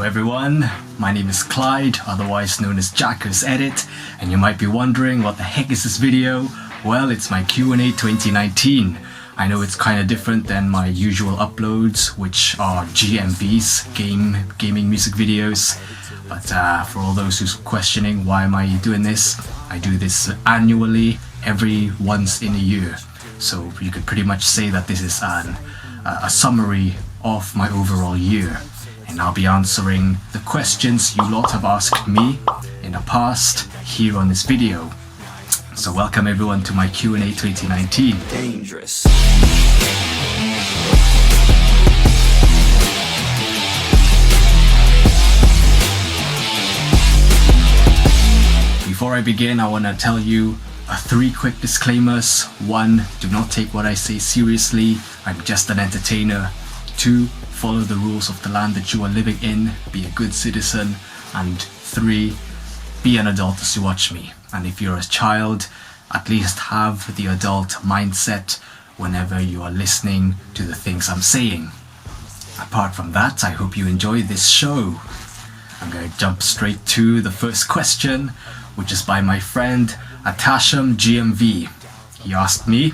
Hello everyone, my name is Clyde, otherwise known as JackersEdit, and you might be wondering what the heck is this video? Well, it's my Q&A 2019. I know it's kind of different than my usual uploads, which are GMVs, gaming music videos. But for all those who's questioning why am I doing this, I do this annually, every once in a year. So you could pretty much say that this is a summary of my overall year. And I'll be answering the questions you lot have asked me in the past here on this video. So welcome everyone to my Q&A 2019. Dangerous. Before I begin, I want to tell you 3 quick disclaimers. 1, do not take what I say seriously. I'm just an entertainer. 2, follow the rules of the land that you are living in. Be a good citizen. And 3, be an adult as you watch me. And if you're a child, at least have the adult mindset whenever you are listening to the things I'm saying. Apart from that, I hope you enjoy this show. I'm going to jump straight to the first question, which is by my friend Atasham GMV. He asked me,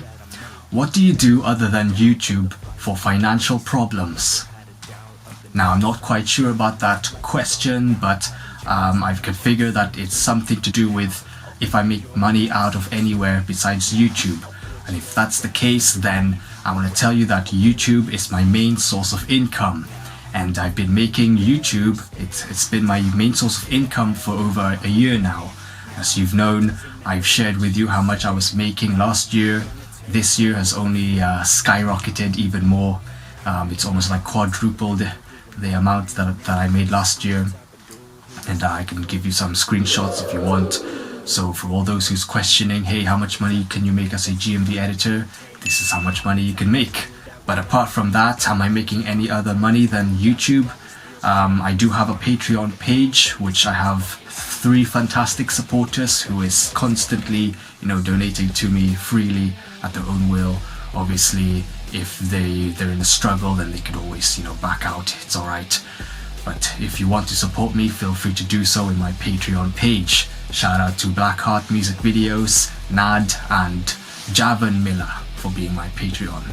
what do you do other than YouTube for financial problems? Now, I'm not quite sure about that question, but I've configured that it's something to do with if I make money out of anywhere besides YouTube. And if that's the case, then I want to tell you that YouTube is my main source of income. And I've been making YouTube, it's been my main source of income for over a year now. As you've known, I've shared with you how much I was making last year. This year has only skyrocketed even more. It's almost like quadrupled the amount that I made last year. And I can give you some screenshots if you want. So for all those who's questioning, hey, how much money can you make as a GMV editor? This is how much money you can make. But apart from that, am I making any other money than YouTube? I do have a Patreon page, which I have 3 fantastic supporters who is constantly, donating to me freely at their own will. Obviously, if they're in a struggle, then they could always, back out. It's alright. But if you want to support me, feel free to do so in my Patreon page. Shout out to Blackheart Music Videos, Nad, and Javan Miller for being my Patreon.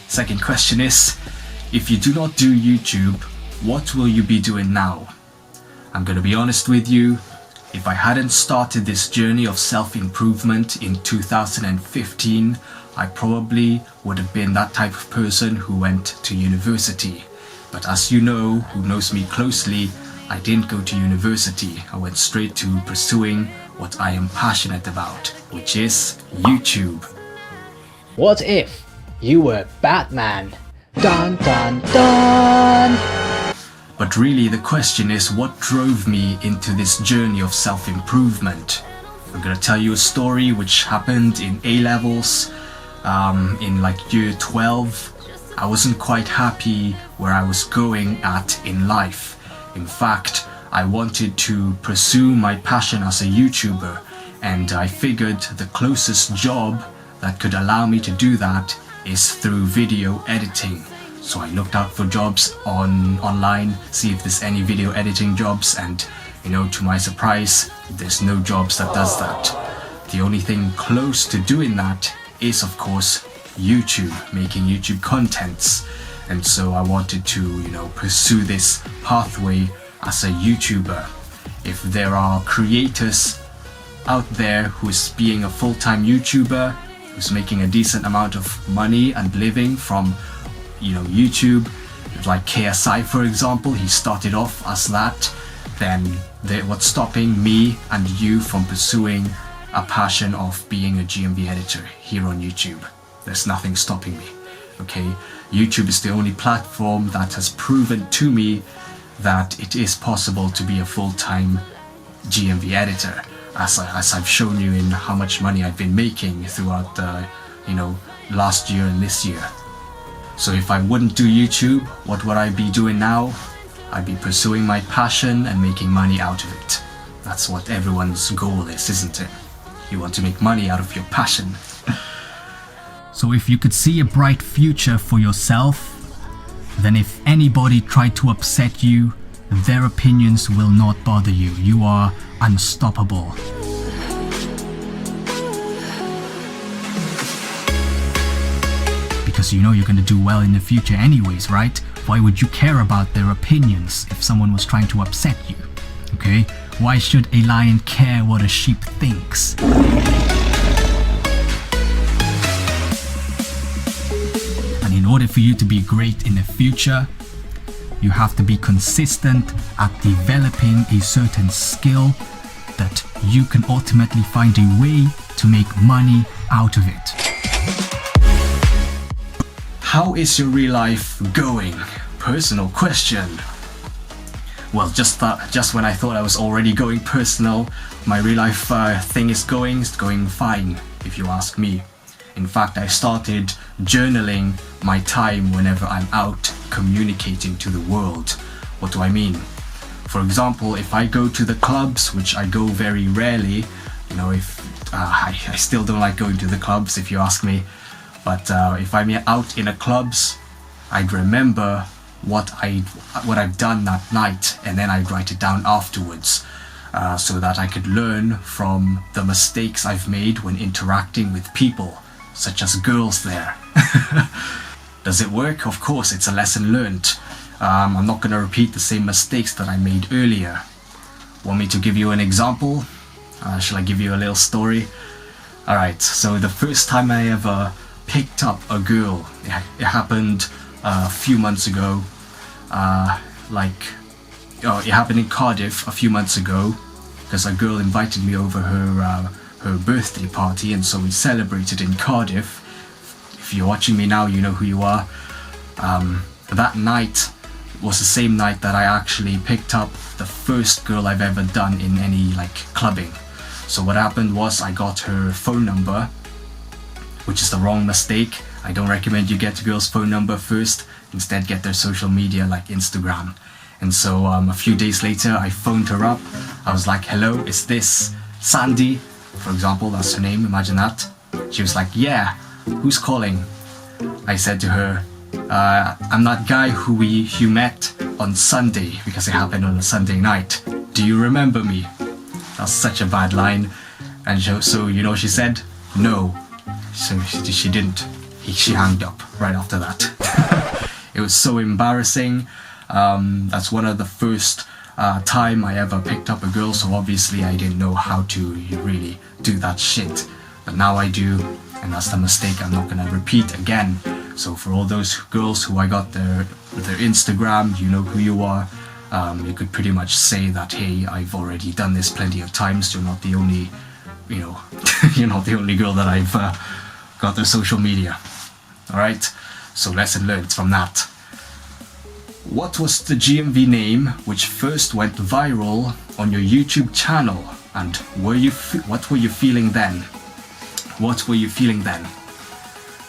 Second question is, if you do not do YouTube, what will you be doing now? I'm going to be honest with you. If I hadn't started this journey of self-improvement in 2015, I probably would have been that type of person who went to university. But as you know, who knows me closely, I didn't go to university. I went straight to pursuing what I am passionate about, which is YouTube. What if you were Batman? Dun dun dun! But really the question is, what drove me into this journey of self-improvement? I'm gonna tell you a story which happened in A-levels, in like year 12. I wasn't quite happy where I was going at in life. In fact, I wanted to pursue my passion as a YouTuber, and I figured the closest job that could allow me to do that is through video editing. So I looked out for jobs online, see if there's any video editing jobs, and to my surprise, there's no jobs that does that. The only thing close to doing that is of course YouTube, making YouTube contents. And so I wanted to, pursue this pathway as a YouTuber. If there are creators out there who's being a full-time YouTuber, who's making a decent amount of money and living from YouTube, like KSI for example, he started off as that, then what's stopping me and you from pursuing a passion of being a GMV editor here on YouTube? There's nothing stopping me, okay? YouTube is the only platform that has proven to me that it is possible to be a full-time GMV editor, as I've shown you in how much money I've been making throughout the, last year and this year. So if I wouldn't do YouTube, what would I be doing now? I'd be pursuing my passion and making money out of it. That's what everyone's goal is, isn't it? You want to make money out of your passion. So if you could see a bright future for yourself, then if anybody tried to upset you, their opinions will not bother you. You are unstoppable. Because you know you're going to do well in the future anyways, right? Why would you care about their opinions if someone was trying to upset you? Okay? Why should a lion care what a sheep thinks? And in order for you to be great in the future, you have to be consistent at developing a certain skill that you can ultimately find a way to make money out of it. How is your real life going? Personal question. Well, just when I thought I was already going personal, my real life thing is going fine, if you ask me. In fact, I started journaling my time whenever I'm out communicating to the world. What do I mean? For example, if I go to the clubs, which I go very rarely, you know, if I still don't like going to the clubs if you ask me, but if I'm out in the clubs, I'd remember what I've done that night, and then I'd write it down afterwards, so that I could learn from the mistakes I've made when interacting with people, such as girls there. Does it work? Of course, it's a lesson learned. I'm not going to repeat the same mistakes that I made earlier. Want me to give you an example? Shall I give you a little story? Alright, so the first time I ever picked up a girl, it happened a few months ago. It happened in Cardiff a few months ago, because a girl invited me over her birthday party, and so we celebrated in Cardiff. If you're watching me now, you know who you are. That night was the same night that I actually picked up the first girl I've ever done in any clubbing. So what happened was I got her phone number, which is the wrong mistake. I don't recommend you get a girl's phone number first. Instead, get their social media like Instagram. And so a few days later, I phoned her up. I was like, hello, is this Sandy? For example, that's her name, imagine that. She was like, yeah, who's calling? I said to her, I'm that guy who you met on Sunday, because it happened on a Sunday night. Do you remember me? That's such a bad line. And so you know what she said? No. So she didn't. She hung up right after that. It was so embarrassing. That's one of the first time I ever picked up a girl, so obviously I didn't know how to really do that shit. But now I do, and that's the mistake I'm not gonna repeat again. So for all those girls who I got their Instagram, you know who you are. You could pretty much say that, hey, I've already done this plenty of times. You're not the only, you're not the only girl that I've got their social media. Alright, so lesson learned from that. What was the GMV name which first went viral on your YouTube channel, and what were you feeling then? What were you feeling then?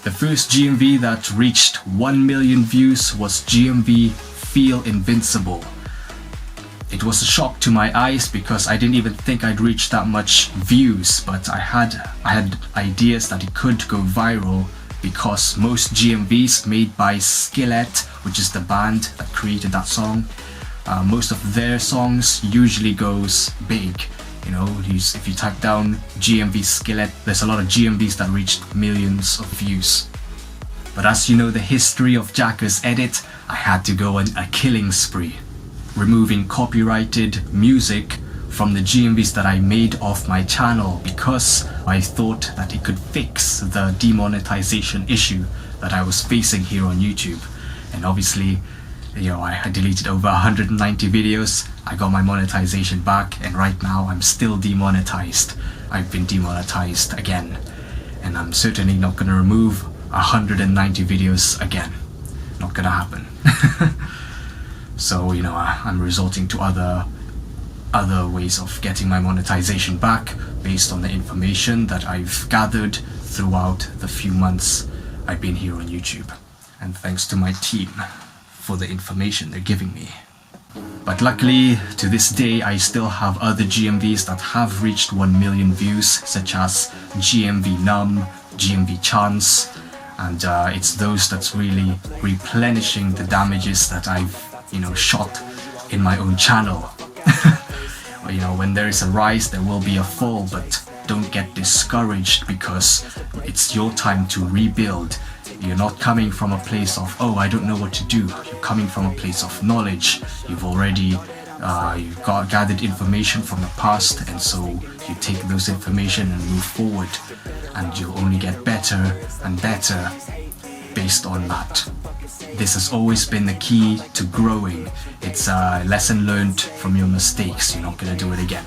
The first GMV that reached 1 million views was GMV Feel Invincible. It was a shock to my eyes because I didn't even think I'd reach that much views, but I had ideas that it could go viral, because most GMVs made by Skillet, which is the band that created that song, most of their songs usually goes big. If you type down GMV Skillet, there's a lot of GMVs that reached millions of views. But as you know the history of JackersEdit, I had to go on a killing spree, removing copyrighted music from the GMVs that I made off my channel, because I thought that it could fix the demonetization issue that I was facing here on YouTube. And obviously, I deleted over 190 videos, I got my monetization back, and right now I'm still demonetized. I've been demonetized again, and I'm certainly not going to remove 190 videos again. Not gonna happen. So I'm resorting to other ways of getting my monetization back based on the information that I've gathered throughout the few months I've been here on YouTube. And thanks to my team for the information they're giving me. But luckily, to this day, I still have other GMVs that have reached 1 million views, such as GMV Numb, GMV Chance, and it's those that's really replenishing the damages that I've shot in my own channel. When there is a rise, there will be a fall, but don't get discouraged, because it's your time to rebuild. You're not coming from a place of, oh, I don't know what to do. You're coming from a place of knowledge. You've already gathered information from the past, and so you take those information and move forward, and you'll only get better and better based on that. This has always been the key to growing. It's a lesson learned from your mistakes. You're not gonna do it again.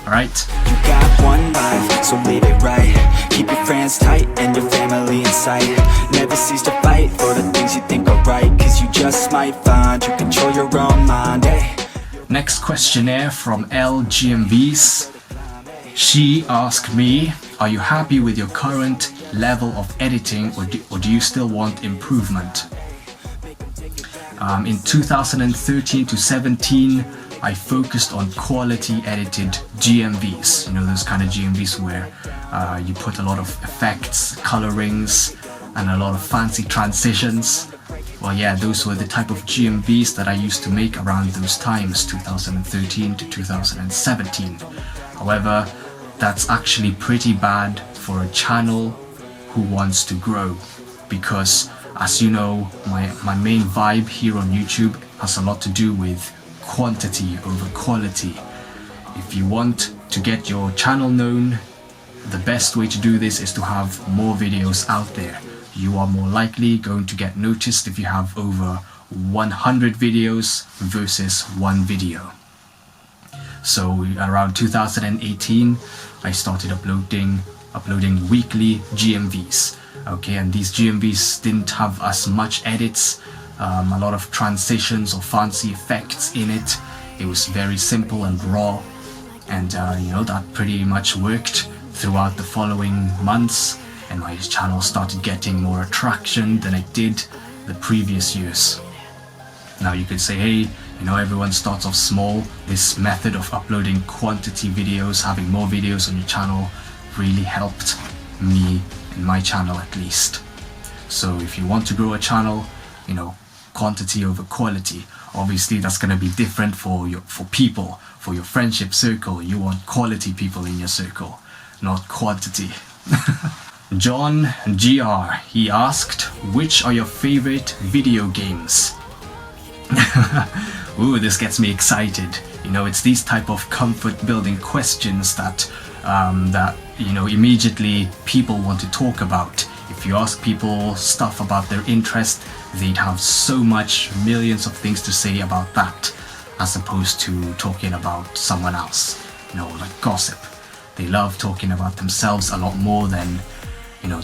Alright? You got one life, so live it right. Keep your friends tight and your family in sight. Never cease to fight for the things you think are right, cause you just might find you control your own mind, eh? Next questionnaire from LGMVs. She asked me, are you happy with your current level of editing, or do you still want improvement? In 2013 to 17, I focused on quality edited GMVs. Those kind of GMVs where you put a lot of effects, colorings, and a lot of fancy transitions. Well, yeah, those were the type of GMVs that I used to make around those times, 2013 to 2017. However, that's actually pretty bad for a channel who wants to grow, because as you know, my main vibe here on YouTube has a lot to do with quantity over quality. If you want to get your channel known, the best way to do this is to have more videos out there. You are more likely going to get noticed if you have over 100 videos versus one video. So around 2018, I started uploading weekly GMVs. Okay, and these GMVs didn't have as much edits, a lot of transitions or fancy effects in it. It was very simple and raw, and that pretty much worked throughout the following months, and my channel started getting more attraction than it did the previous years. Now you could say, hey, everyone starts off small. This method of uploading quantity videos, having more videos on your channel, really helped me in my channel at least. So if you want to grow a channel, quantity over quality. Obviously that's going to be different for people, for your friendship circle. You want quality people in your circle, not quantity. John GR, he asked, which are your favorite video games? Ooh, this gets me excited. It's these type of comfort building questions that immediately people want to talk about. If you ask people stuff about their interest, they'd have so much, millions of things to say about that, as opposed to talking about someone else, like gossip. They love talking about themselves a lot more than,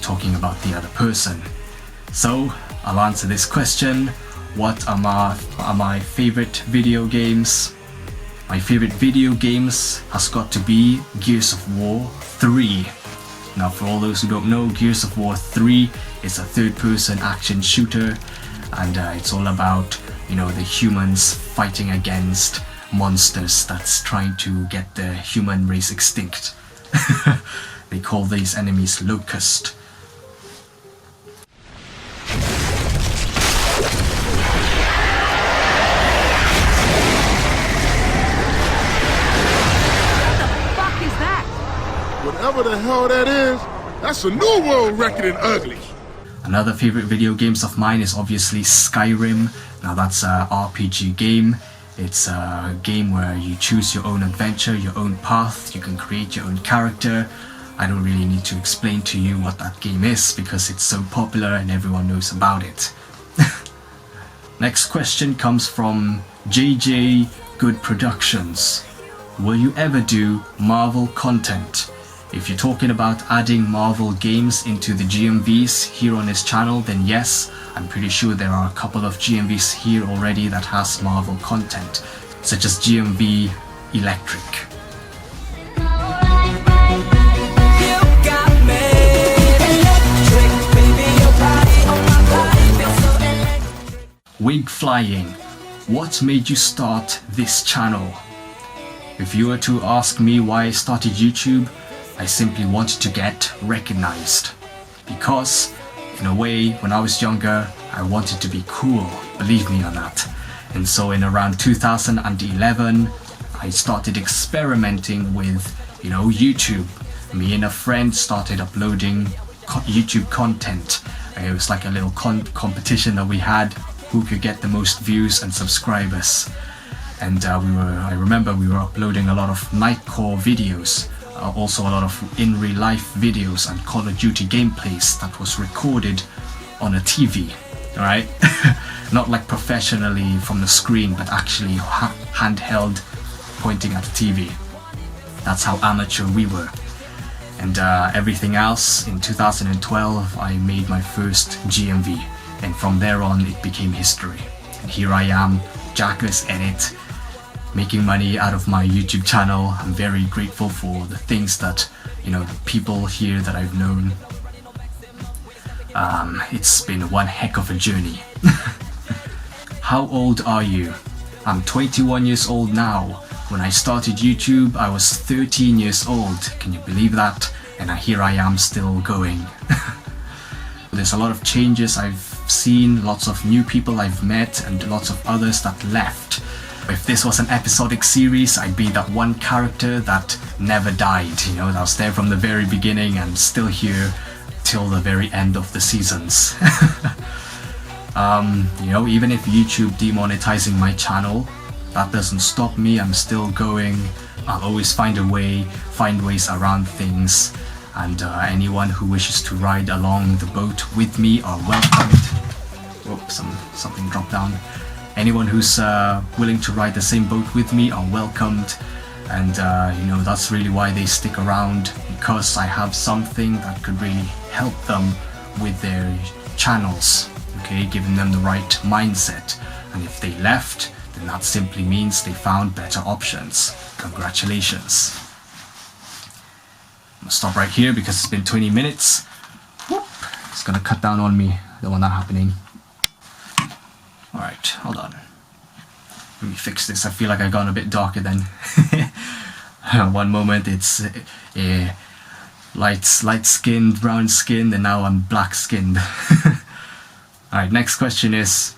talking about the other person. So I'll answer this question. What are my favorite video games? My favorite video games has got to be Gears of War 3. Now, for all those who don't know, Gears of War 3 is a third-person action shooter, and it's all about, the humans fighting against monsters that's trying to get the human race extinct. They call these enemies Locust. Whatever the hell that is, that's a new world record in ugly. Another favorite video games of mine is obviously Skyrim. Now that's a RPG game. It's a game where you choose your own adventure, your own path. You can create your own character. I don't really need to explain to you what that game is because it's so popular and everyone knows about it. Next question comes from JJ Good Productions. Will you ever do Marvel content? If you're talking about adding Marvel games into the GMVs here on his channel, then yes, I'm pretty sure there are a couple of GMVs here already that has Marvel content, such as GMV Electric. Wig flying. What made you start this channel? If you were to ask me why I started YouTube, I simply wanted to get recognized. Because in a way, when I was younger, I wanted to be cool, believe me on that. And so in around 2011, I started experimenting with, YouTube. Me and a friend started uploading YouTube content. It was like a little competition that we had, who could get the most views and subscribers. And I remember we were uploading a lot of Nightcore videos, also a lot of in real life videos and Call of Duty gameplays that was recorded on a TV, alright? Not like professionally from the screen, but actually handheld, pointing at the TV. That's how amateur we were. And everything else, in 2012 I made my first GMV, and from there on it became history. And here I am, JackersEdit, making money out of my YouTube channel. I'm very grateful for the things that, the people here that I've known. It's been one heck of a journey. How old are you? I'm 21 years old now. When I started YouTube, I was 13 years old. Can you believe that? And here I am still going. There's a lot of changes I've seen, lots of new people I've met, and lots of others that left. If this was an episodic series, I'd be that one character that never died, that was there from the very beginning and still here till the very end of the seasons. Even if YouTube demonetizing my channel, that doesn't stop me. I'm still going. I'll always find ways around things, and anyone who wishes to ride along the boat with me are welcomed. Whoops, something dropped down. Anyone who's willing to ride the same boat with me are welcomed, and that's really why they stick around, because I have something that could really help them with their channels, okay, giving them the right mindset. And if they left, then that simply means they found better options. Congratulations. I'm gonna stop right here because it's been 20 minutes. Whoop. It's gonna cut down on me. I don't want that happening. Alright, hold on. Let me fix this. I feel like I've gone a bit darker then. One moment it's light skinned, brown skinned, and now I'm black skinned. Alright, next question is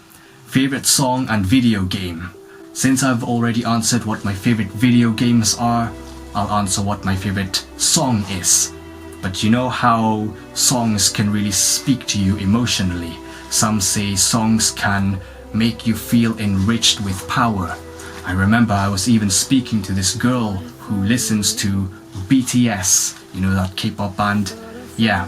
favorite song and video game. Since I've already answered what my favorite video games are, I'll answer what my favorite song is. But you know how songs can really speak to you emotionally. Some say songs can make you feel enriched with power. I remember I was even speaking to this girl who listens to BTS, that K-pop band. Yeah,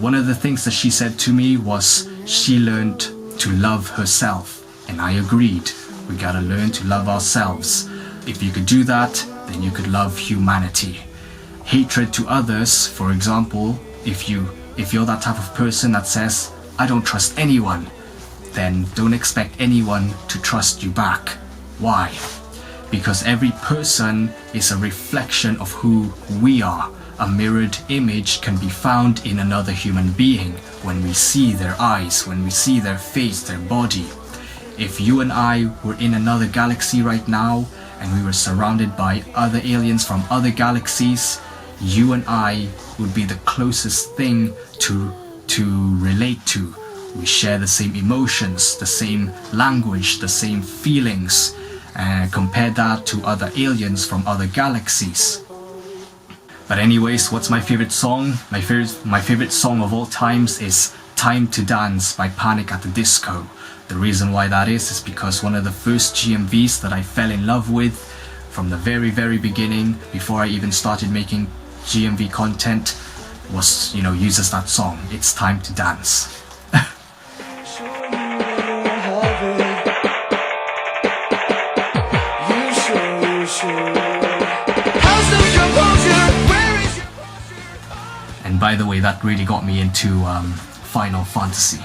one of the things that she said to me was she learned to love herself, and I agreed. We gotta learn to love ourselves. If you could do that, then you could love humanity. Hatred to others, for example, if you're that type of person that says, I don't trust anyone, then don't expect anyone to trust you back. Why? Because every person is a reflection of who we are. A mirrored image can be found in another human being when we see their eyes, when we see their face, their body. If you and I were in another galaxy right now and we were surrounded by other aliens from other galaxies, you and I would be the closest thing to relate to. We share the same emotions, the same language, the same feelings. Compare that to other aliens from other galaxies. But anyways, what's my favorite song? My favorite song of all times is Time to Dance by Panic at the Disco. The reason why that is because one of the first GMVs that I fell in love with from the very, very beginning, before I even started making GMV content, was, uses that song. It's Time to Dance. And by the way, that really got me into Final Fantasy.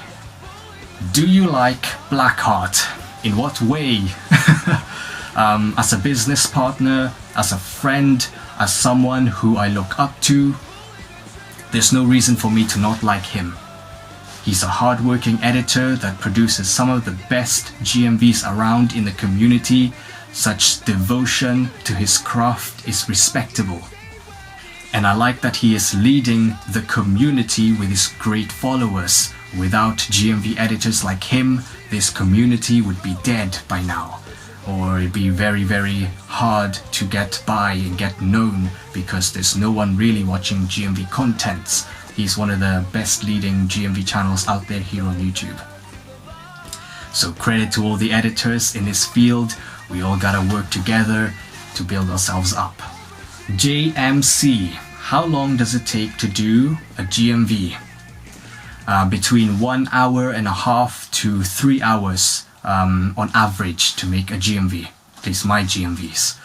Do you like Blackheart? In what way? As a business partner, as a friend, as someone who I look up to, there's no reason for me to not like him. He's a hardworking editor that produces some of the best GMVs around in the community. Such devotion to his craft is respectable. And I like that he is leading the community with his great followers. Without GMV editors like him, this community would be dead by now. Or it'd be very, very hard to get by and get known because there's no one really watching GMV contents. He's one of the best leading GMV channels out there here on YouTube. So credit to all the editors in this field. We all gotta work together to build ourselves up. JMC, how long does it take to do a GMV? Between 1 hour and a half to 3 hours on average to make a GMV, at least my GMVs.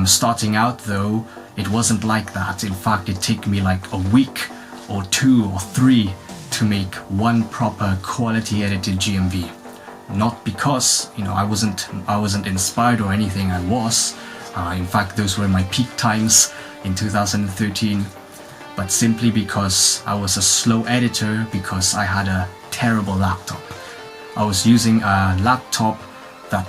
Starting out though, it wasn't like that. In fact, it took me like a week or 2 or 3 to make one proper quality edited GMV. Not because, you know, I wasn't inspired or anything. I was. In fact, those were my peak times in 2013. But simply because I was a slow editor, because I had a terrible laptop. I was using a laptop that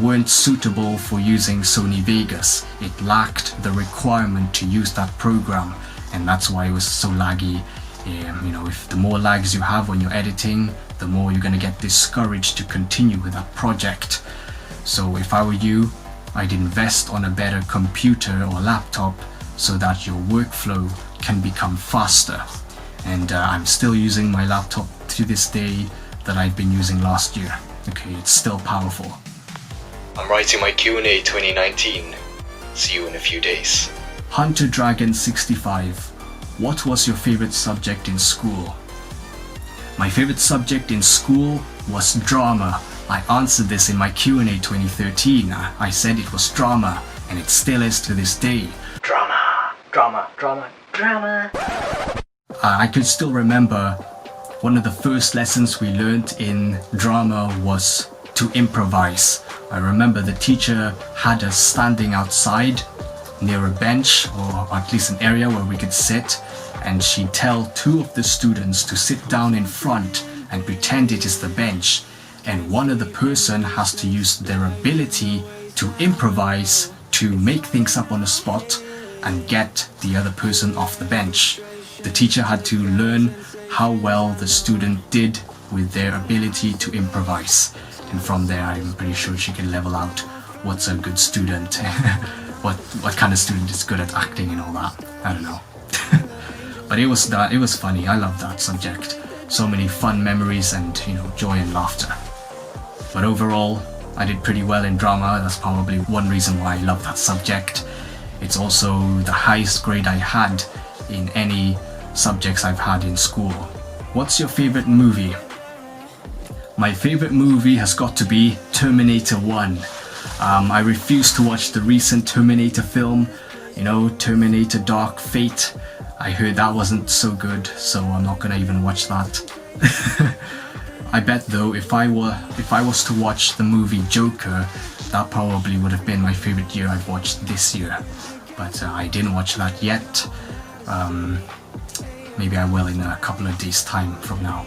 weren't suitable for using Sony Vegas. It lacked the requirement to use that program, and that's why it was so laggy. You know, if the more lags you have when you're editing, the more you're gonna get discouraged to continue with that project. So if I were you, I'd invest on a better computer or laptop so that your workflow can become faster. And I'm still using my laptop to this day that I've been using last year. Okay, it's still powerful. I'm writing my Q&A 2019. See you in a few days. Hunter Dragon 65. What was your favorite subject in school? My favorite subject in school was drama. I answered this in my Q&A 2013. I said it was drama, and it still is to this day. Drama, drama, drama, drama. I could still remember one of the first lessons we learned in drama was to improvise. I remember the teacher had us standing outside near a bench, or at least an area where we could sit, and she'd tell 2 of the students to sit down in front and pretend it is the bench, and one of the person has to use their ability to improvise, to make things up on the spot and get the other person off the bench. The teacher had to learn how well the student did with their ability to improvise, and from there I'm pretty sure she can level out what's a good student, what kind of student is good at acting and all that. I don't know. But it was funny. I loved that subject. So many fun memories and, you know, joy and laughter. But overall, I did pretty well in drama. That's probably one reason why I love that subject. It's also the highest grade I had in any subjects I've had in school. What's your favorite movie? My favorite movie has got to be Terminator 1. I refuse to watch the recent Terminator film, you know, Terminator Dark Fate. I heard that wasn't so good, so I'm not gonna even watch that. I bet though, if I was to watch the movie Joker, that probably would have been my favorite year I've watched this year. But I didn't watch that yet. Maybe I will in a couple of days' time from now.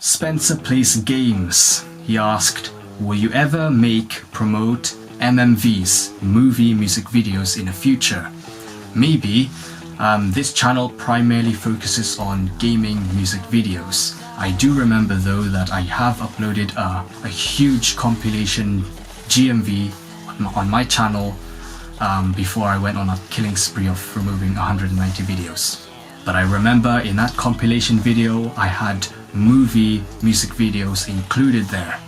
Spencer Plays Games. He asked, will you ever promote MMVs, movie music videos in the future? Maybe. This channel primarily focuses on gaming music videos. I do remember though that I have uploaded a huge compilation GMV on my channel before I went on a killing spree of removing 190 videos. But I remember in that compilation video I had movie music videos included there.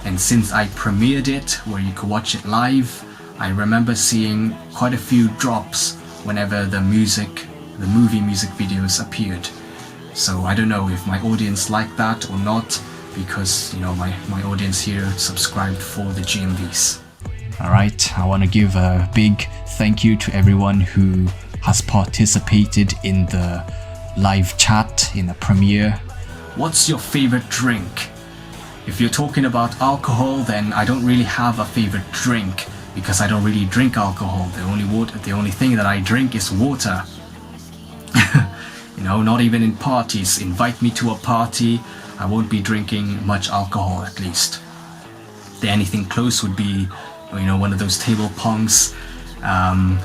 And since I premiered it where you could watch it live, I remember seeing quite a few drops whenever the movie music videos appeared. So I don't know if my audience liked that or not, because, you know, my audience here subscribed for the GMVs. Alright, I want to give a big thank you to everyone who has participated in the live chat, in the premiere. What's your favorite drink? If you're talking about alcohol, then I don't really have a favorite drink, because I don't really drink alcohol. The only thing that I drink is water. You know, not even in parties. Invite me to a party, I won't be drinking much alcohol at least. The anything close would be, you know, one of those table pongs,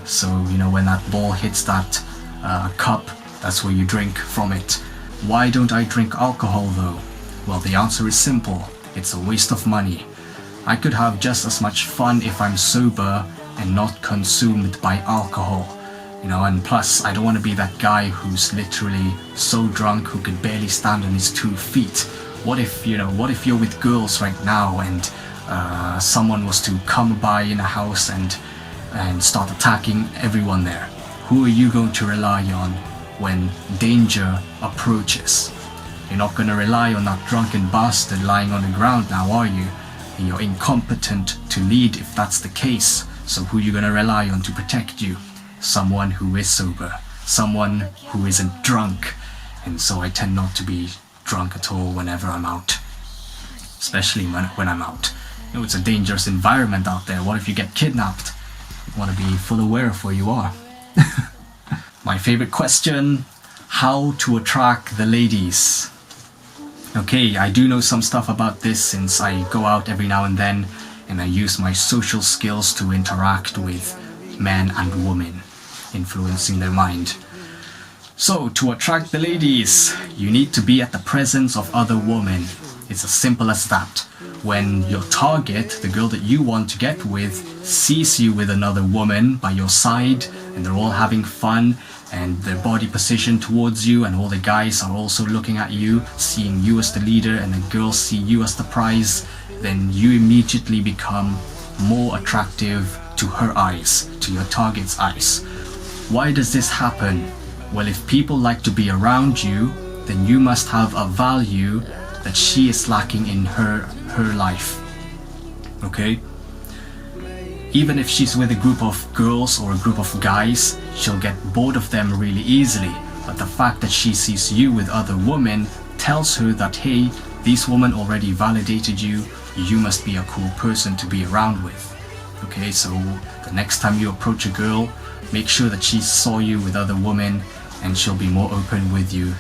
So, when that ball hits that cup, that's where you drink from it. Why don't I drink alcohol though? Well, the answer is simple. It's a waste of money. I could have just as much fun if I'm sober and not consumed by alcohol. And plus, I don't want to be that guy who's literally so drunk who could barely stand on his 2 feet. What if you're with girls right now and someone was to come by in a house and start attacking everyone there? Who are you going to rely on when danger approaches? You're not going to rely on that drunken bastard lying on the ground now, are you? And you're incompetent to lead if that's the case. So who are you going to rely on to protect you? Someone who is sober, someone who isn't drunk. And so I tend not to be drunk at all whenever I'm out, especially when I'm out. It's a dangerous environment out there. What if you get kidnapped? You want to be full aware of where you are. My favorite question: how to attract the ladies? Okay, I do know some stuff about this since I go out every now and then and I use my social skills to interact with men and women, influencing their mind. So, to attract the ladies, you need to be at the presence of other women. It's as simple as that. When your target, the girl that you want to get with, sees you with another woman by your side and they're all having fun and their body positioned towards you and all the guys are also looking at you, seeing you as the leader and the girls see you as the prize, then you immediately become more attractive to her eyes, to your target's eyes. Why does this happen? Well, if people like to be around you, then you must have a value that she is lacking in her life. Okay? Even if she's with a group of girls or a group of guys, she'll get bored of them really easily. But the fact that she sees you with other women tells her that, hey, these women already validated you, you must be a cool person to be around with. Okay, so the next time you approach a girl, make sure that she saw you with other women and she'll be more open with you.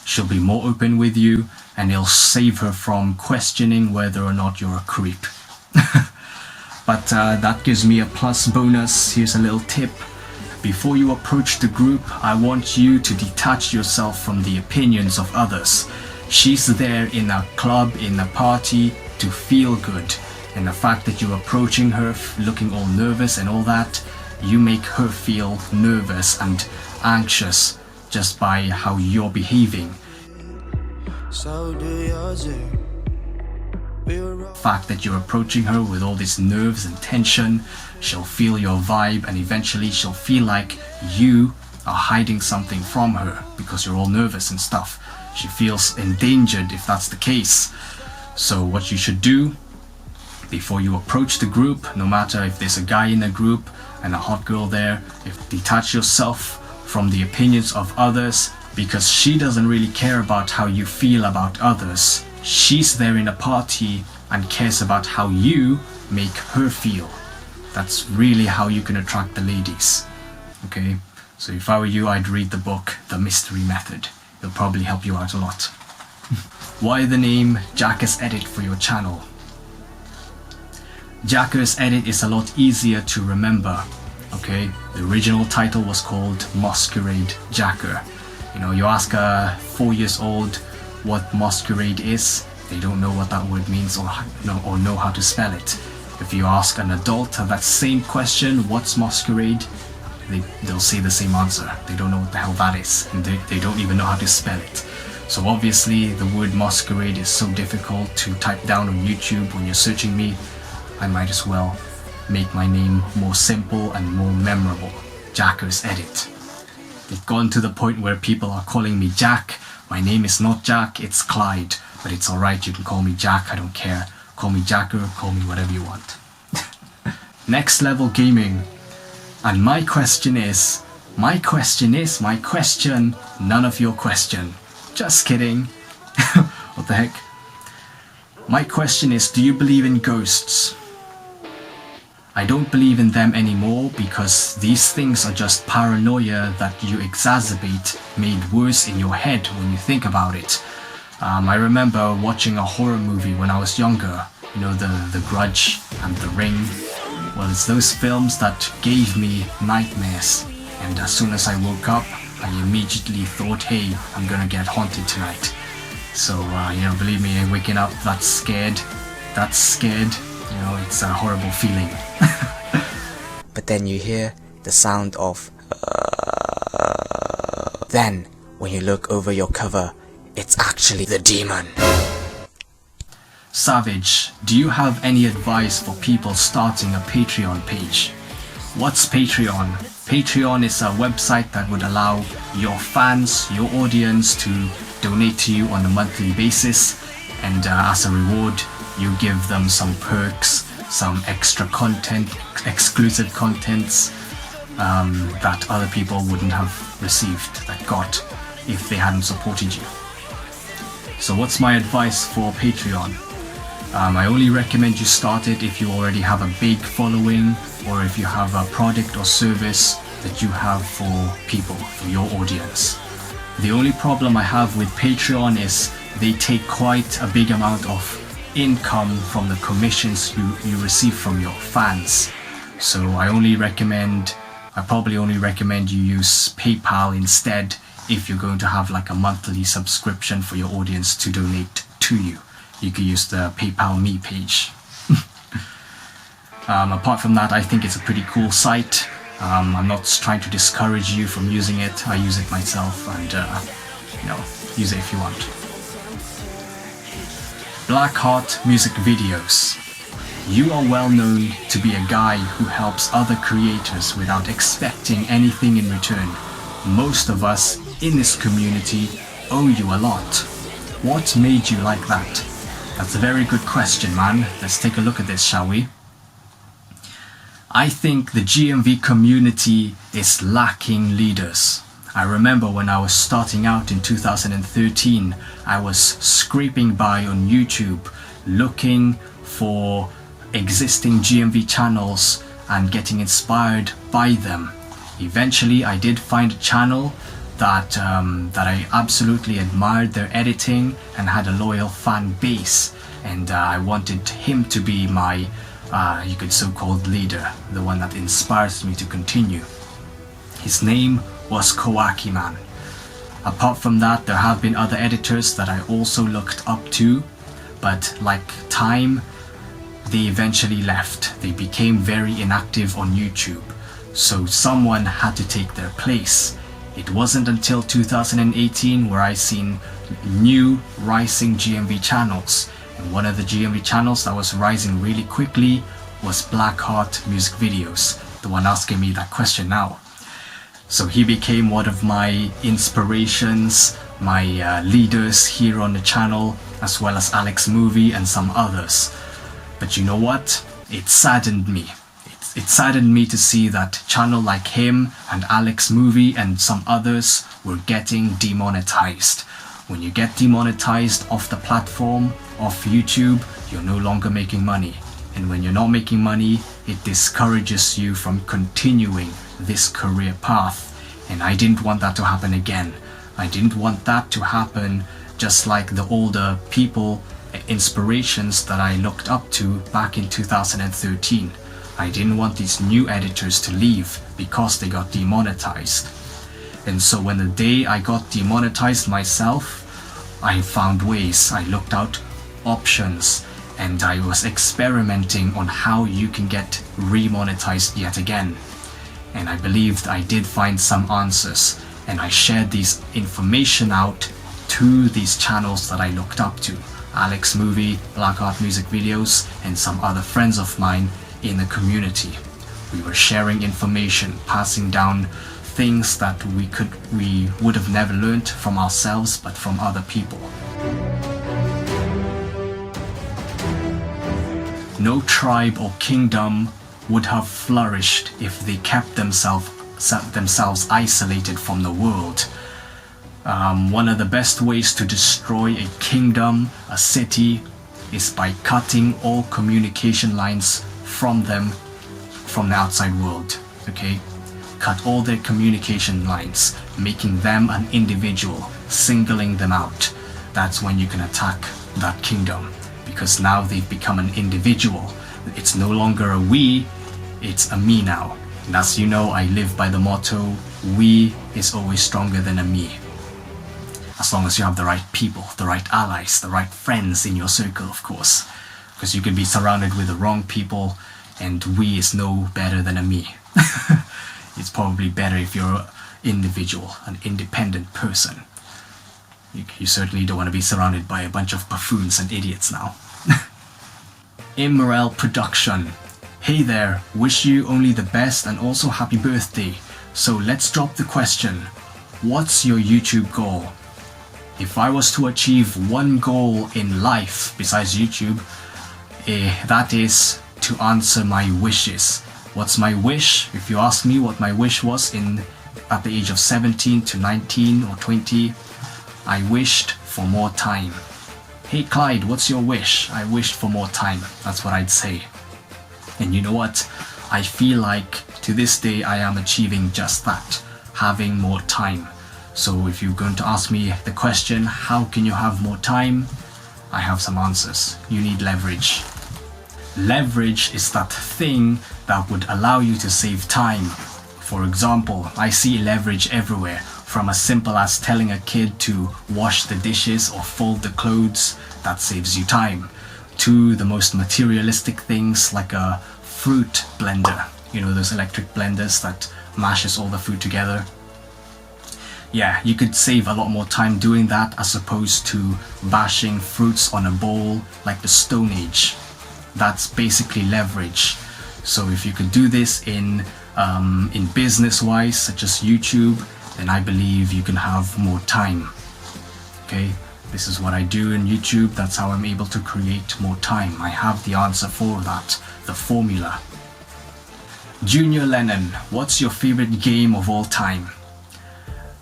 She'll be more open with you and it'll save her from questioning whether or not you're a creep. But that gives me a plus bonus. Here's a little tip. Before you approach the group, I want you to detach yourself from the opinions of others. She's there in a club, in a party, to feel good. And the fact that you're approaching her looking all nervous and all that, you make her feel nervous and anxious just by how you're behaving. So do yours. The fact that you're approaching her with all these nerves and tension, she'll feel your vibe and eventually she'll feel like you are hiding something from her because you're all nervous and stuff. She feels endangered if that's the case. So what you should do before you approach the group, no matter if there's a guy in a group and a hot girl there, detach yourself from the opinions of others because she doesn't really care about how you feel about others. She's there in a party and cares about how you make her feel. That's really how you can attract the ladies. Okay, so if I were you, I'd read the book The Mystery Method. It'll probably help you out a lot. Why the name JackersEdit for your channel? JackersEdit is a lot easier to remember. Okay, the original title was called Masquerade Jacker. You ask a 4-year-old what masquerade is, they don't know what that word means or know how to spell it. If you ask an adult that same question, what's masquerade, they'll say the same answer. They don't know what the hell that is, and they don't even know how to spell it. So obviously the word masquerade is so difficult to type down on YouTube when you're searching me. I might as well make my name more simple and more memorable. JackersEdit. They've gone to the point where people are calling me Jack. My name is not Jack, it's Clyde. But it's alright, you can call me Jack, I don't care. Call me Jacker, call me whatever you want. Next level gaming. And my question, none of your question. Just kidding. What the heck? My question is, do you believe in ghosts? I don't believe in them anymore because these things are just paranoia that you exacerbate, made worse in your head when you think about it. I remember watching a horror movie when I was younger, the Grudge and The Ring. Well, it's those films that gave me nightmares. And as soon as I woke up, I immediately thought, hey, I'm gonna get haunted tonight. So, believe me, waking up that's scared, it's a horrible feeling. But then you hear the sound of then, when you look over your cover, it's actually the demon. Savage, do you have any advice for people starting a Patreon page? What's Patreon? Patreon is a website that would allow your fans, your audience to donate to you on a monthly basis, and as a reward, you give them some perks, some extra content, exclusive contents that other people wouldn't have received, that got, if they hadn't supported you. So what's my advice for Patreon? I only recommend you start it if you already have a big following, or if you have a product or service that you have for people, for your audience. The only problem I have with Patreon is they take quite a big amount of income from the commissions you receive from your fans. So I probably only recommend you use PayPal instead if you're going to have like a monthly subscription for your audience to donate to you. You could use the PayPal Me page. Apart from that, I think it's a pretty cool site. I'm not trying to discourage you from using it. I use it myself, and use it if you want. Blackheart music videos. You are well known to be a guy who helps other creators without expecting anything in return. Most of us in this community owe you a lot. What made you like that? That's a very good question, man. Let's take a look at this, shall we? I think the GMV community is lacking leaders. I remember when I was starting out in 2013, I was scraping by on YouTube looking for existing GMV channels and getting inspired by them. Eventually I did find a channel that I absolutely admired their editing and had a loyal fan base, and I wanted him to be my you could so-called leader, the one that inspires me to continue. His name was Kawaki Man. Apart from that, there have been other editors that I also looked up to, but like time, they eventually left. They became very inactive on YouTube, so someone had to take their place. It wasn't until 2018 where I seen new rising GMV channels, and one of the GMV channels that was rising really quickly was Blackheart music videos, the one asking me that question now. So he became one of my inspirations, my leaders here on the channel, as well as Alex Movie and some others. But you know what? It saddened me. It saddened me to see that channel like him and Alex Movie and some others were getting demonetized. When you get demonetized off the platform, off YouTube, you're no longer making money. And when you're not making money, it discourages you from continuing this career path. And I didn't want that to happen again. I didn't want that to happen just like the older people, inspirations that I looked up to back in 2013. I didn't want these new editors to leave because they got demonetized. And so when the day I got demonetized myself, I found ways. I looked out options and I was experimenting on how you can get remonetized yet again. And I believed I did find some answers, and I shared this information out to these channels that I looked up to. Alex Movie, Blackheart music videos, and some other friends of mine in the community. We were sharing information, passing down things that we would have never learned from ourselves, but from other people. No tribe or kingdom would have flourished if they kept themselves isolated from the world. One of the best ways to destroy a kingdom, a city, is by cutting all communication lines from them, from the outside world. Okay? Cut all their communication lines, making them an individual, singling them out. That's when you can attack that kingdom, because now they've become an individual. It's no longer a we, it's a me now. And as you know, I live by the motto, we is always stronger than a me. As long as you have the right people, the right allies, the right friends in your circle, of course. Because you can be surrounded with the wrong people, and we is no better than a me. It's probably better if you're an individual, an independent person. You certainly don't want to be surrounded by a bunch of buffoons and idiots now. Immoral Production. Hey there, wish you only the best and also happy birthday. So let's drop the question. What's your YouTube goal? If I was to achieve one goal in life besides YouTube, that is to answer my wishes. What's my wish? If you ask me what my wish was at the age of 17 to 19 or 20, I wished for more time. Hey Clyde, what's your wish? I wished for more time. That's what I'd say. And you know what? I feel like to this day I am achieving just that, having more time. So if you're going to ask me the question, how can you have more time? I have some answers. You need leverage. Leverage is that thing that would allow you to save time. For example, I see leverage everywhere, from as simple as telling a kid to wash the dishes or fold the clothes, that saves you time, to the most materialistic things like a fruit blender. You know, those electric blenders that mashes all the food together. Yeah, you could save a lot more time doing that as opposed to bashing fruits on a bowl like the Stone Age. That's basically leverage. So if you could do this in business wise, such as YouTube, then I believe you can have more time. Okay, this is what I do in YouTube. That's how I'm able to create more time. I have the answer for that, the formula. Junior Lennon, what's your favorite game of all time?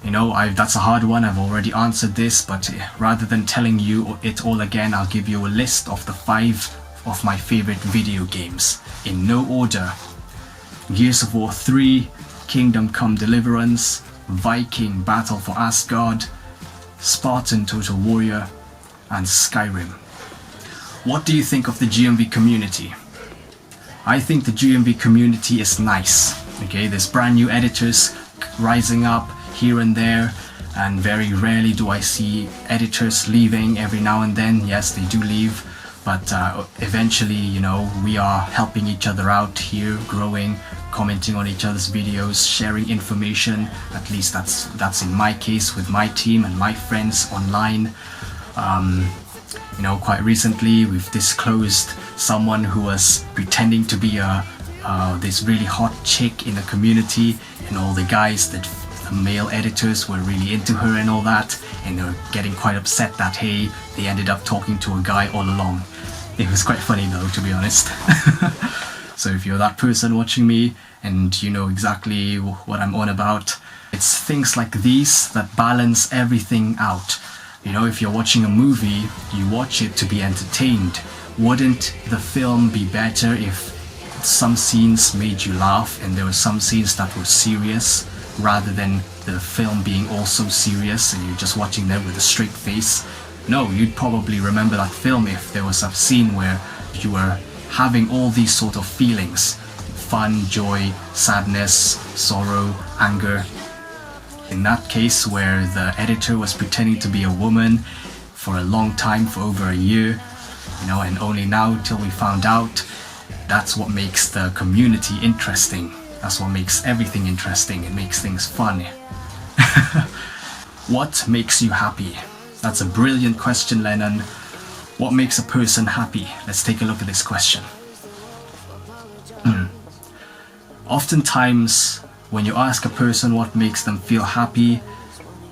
You know, that's a hard one. I've already answered this, but rather than telling you it all again, I'll give you a list of the 5 of my favorite video games in no order. Gears of War 3, Kingdom Come Deliverance, Viking Battle for Asgard, Spartan Total Warrior, and Skyrim. What do you think of the GMV community? I think the GMV community is nice. Okay, there's brand new editors rising up here and there, and very rarely do I see editors leaving. Every now and then, yes, they do leave, but eventually, you know, we are helping each other out here, growing, commenting on each other's videos, sharing information. At least that's in my case with my team and my friends online. You know, quite recently we've disclosed someone who was pretending to be this really hot chick in the community, and all the guys that the male editors were really into her and all that, and they were getting quite upset that, hey, they ended up talking to a guy all along. It was quite funny though, to be honest. So if you're that person watching me and you know exactly what I'm on about, it's things like these that balance everything out. You know, if you're watching a movie, you watch it to be entertained. Wouldn't the film be better if some scenes made you laugh and there were some scenes that were serious, rather than the film being also serious and you're just watching them with a straight face? No, you'd probably remember that film if there was a scene where you were having all these sort of feelings: fun, joy, sadness, sorrow, anger. In that case, where the editor was pretending to be a woman for a long time, for over a year, you know, and only now till we found out, that's what makes the community interesting. That's what makes everything interesting. It makes things fun. What makes you happy? That's a brilliant question, Lennon. What makes a person happy? Let's take a look at this question. Oftentimes, when you ask a person what makes them feel happy,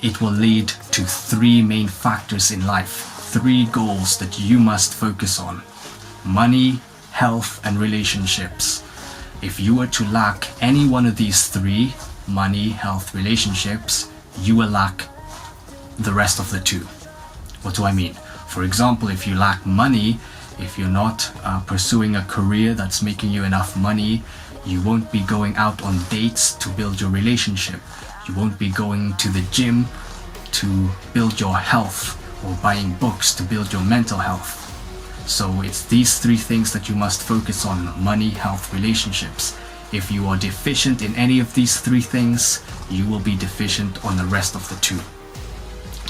it will lead to 3 main factors in life. 3 goals that you must focus on: money, health, and relationships. If you were to lack any one of these 3, money, health, relationships, you will lack the rest of the 2. What do I mean? For example, if you lack money, if you're not pursuing a career that's making you enough money, you won't be going out on dates to build your relationship. You won't be going to the gym to build your health, or buying books to build your mental health. So it's these 3 things that you must focus on: money, health, relationships. If you are deficient in any of these three things, you will be deficient on the rest of the two.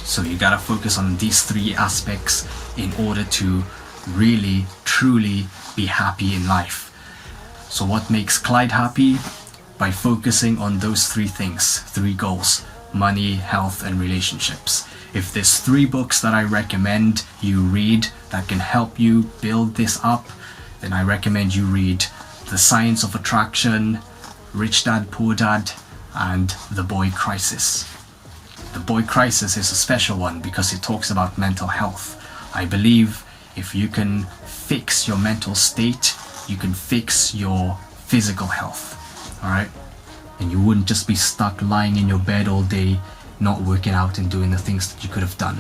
So you gotta focus on these three aspects in order to really, truly be happy in life. So what makes Clyde happy? By focusing on those three things, three goals: money, health, and relationships. If there's 3 books that I recommend you read that can help you build this up, then I recommend you read The Science of Attraction, Rich Dad Poor Dad, and The Boy Crisis. The Boy Crisis is a special one because it talks about mental health. I believe if you can fix your mental state, you can fix your physical health. Alright? And you wouldn't just be stuck lying in your bed all day, not working out and doing the things that you could have done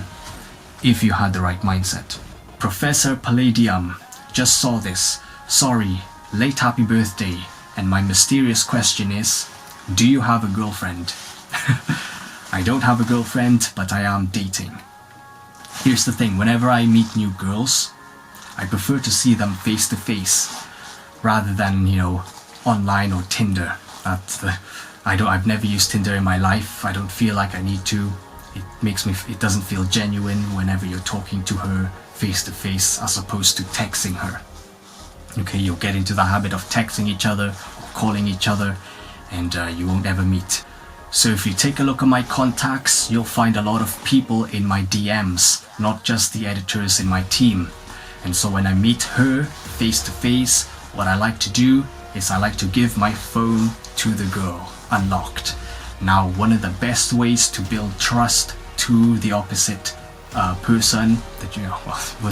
if you had the right mindset. Professor Palladium just saw this. Sorry, late happy birthday. And my mysterious question is, do you have a girlfriend? I don't have a girlfriend, but I am dating. Here's the thing, whenever I meet new girls, I prefer to see them face to face rather than, online or Tinder. I've never used Tinder in my life. I don't feel like I need to. It doesn't feel genuine whenever you're talking to her face to face as opposed to texting her. Okay, you'll get into the habit of texting each other, or calling each other, and you won't ever meet. So if you take a look at my contacts, you'll find a lot of people in my DMs, not just the editors in my team. And so when I meet her face to face, what I like to do is I like to give my phone to the girl, unlocked. Now, one of the best ways to build trust to the opposite person that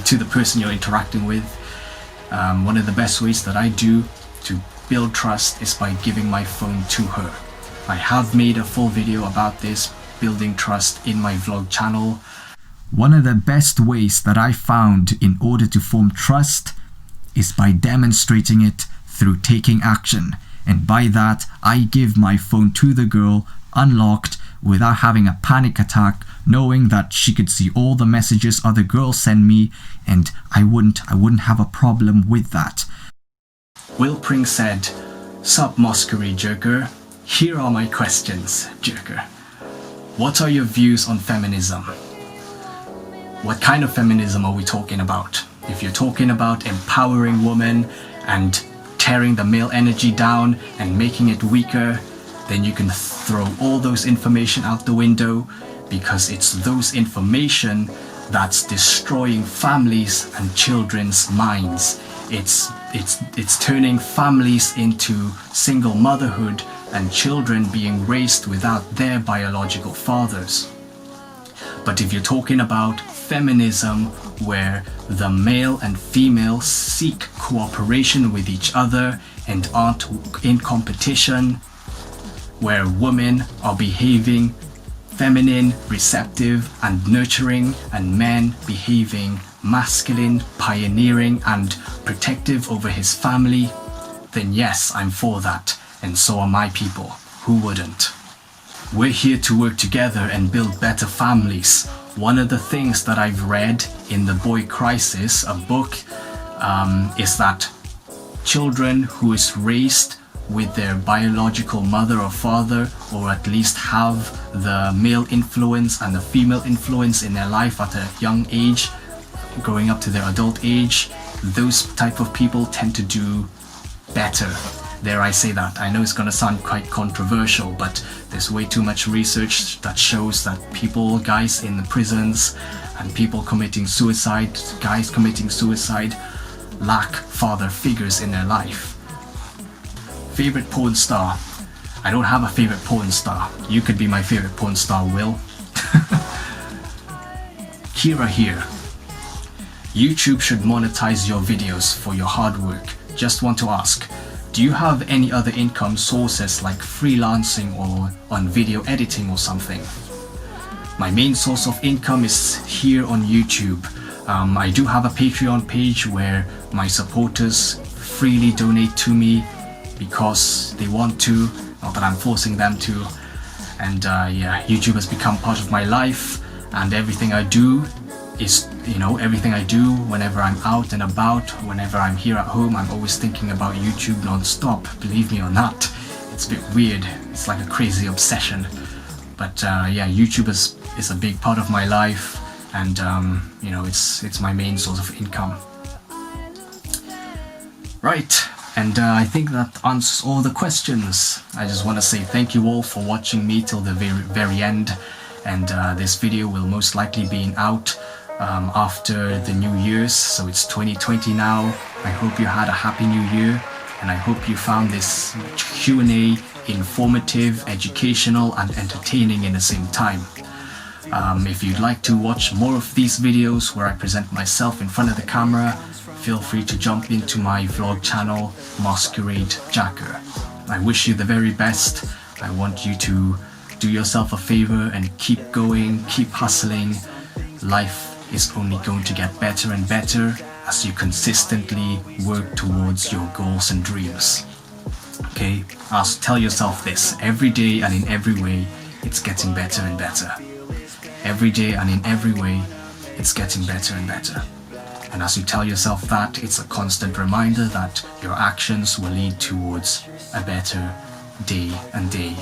to the person you're interacting with, one of the best ways that I do to build trust is by giving my phone to her. I have made a full video about this, building trust, in my vlog channel. One of the best ways that I found in order to form trust is by demonstrating it through taking action. And by that, I give my phone to the girl unlocked without having a panic attack, knowing that she could see all the messages other girls send me, and I wouldn't have a problem with that. Will Pring said, "Sup Moskery Joker, here are my questions, Joker. What are your views on feminism?" What kind of feminism are we talking about? If you're talking about empowering women and tearing the male energy down and making it weaker, then you can throw all those information out the window, because it's those information that's destroying families and children's minds. It's turning families into single motherhood and children being raised without their biological fathers. But if you're talking about feminism, where the male and female seek cooperation with each other and aren't in competition, where women are behaving feminine, receptive and nurturing, and men behaving masculine, pioneering and protective over his family, then yes, I'm for that, and so are my people. Who wouldn't? We're here to work together and build better families. One of the things that I've read in The Boy Crisis, a book, is that children who is raised with their biological mother or father, or at least have the male influence and the female influence in their life at a young age, growing up to their adult age, those type of people tend to do better. Dare I say that? I know it's gonna sound quite controversial, but there's way too much research that shows that guys in the prisons and people committing suicide, guys committing suicide, lack father figures in their life. Favorite porn star? I don't have a favorite porn star. You could be my favorite porn star, Will. Kira here. YouTube should monetize your videos for your hard work. Just want to ask, do you have any other income sources like freelancing or on video editing or something? My main source of income is here on YouTube. I do have a Patreon page where my supporters freely donate to me because they want to, not that I'm forcing them to. And YouTube has become part of my life, and everything I do is, you know, everything I do, whenever I'm out and about, whenever I'm here at home, I'm always thinking about YouTube non-stop, believe me or not. It's a bit weird, it's like a crazy obsession. But yeah, YouTube is a big part of my life, and you know, it's my main source of income. Right, and I think that answers all the questions. I just want to say thank you all for watching me till the very end, and this video will most likely be out after the New Year's, so it's 2020 now. I hope you had a happy New Year, and I hope you found this Q&A informative, educational, and entertaining in the same time. If you'd like to watch more of these videos where I present myself in front of the camera, feel free to jump into my vlog channel, Masquerade Jacker. I wish you the very best. I want you to do yourself a favor and keep going, keep hustling. Life is only going to get better and better as you consistently work towards your goals and dreams. Okay, also tell yourself this, every day and in every way, it's getting better and better. Every day and in every way, it's getting better and better. And as you tell yourself that, it's a constant reminder that your actions will lead towards a better day and day.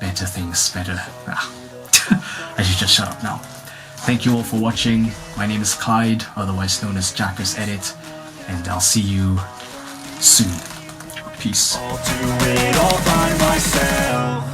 Better things, better... I should just shut up now. Thank you all for watching. My name is Clyde, otherwise known as JackersEdit, and I'll see you soon. Peace. I'll do it all by myself.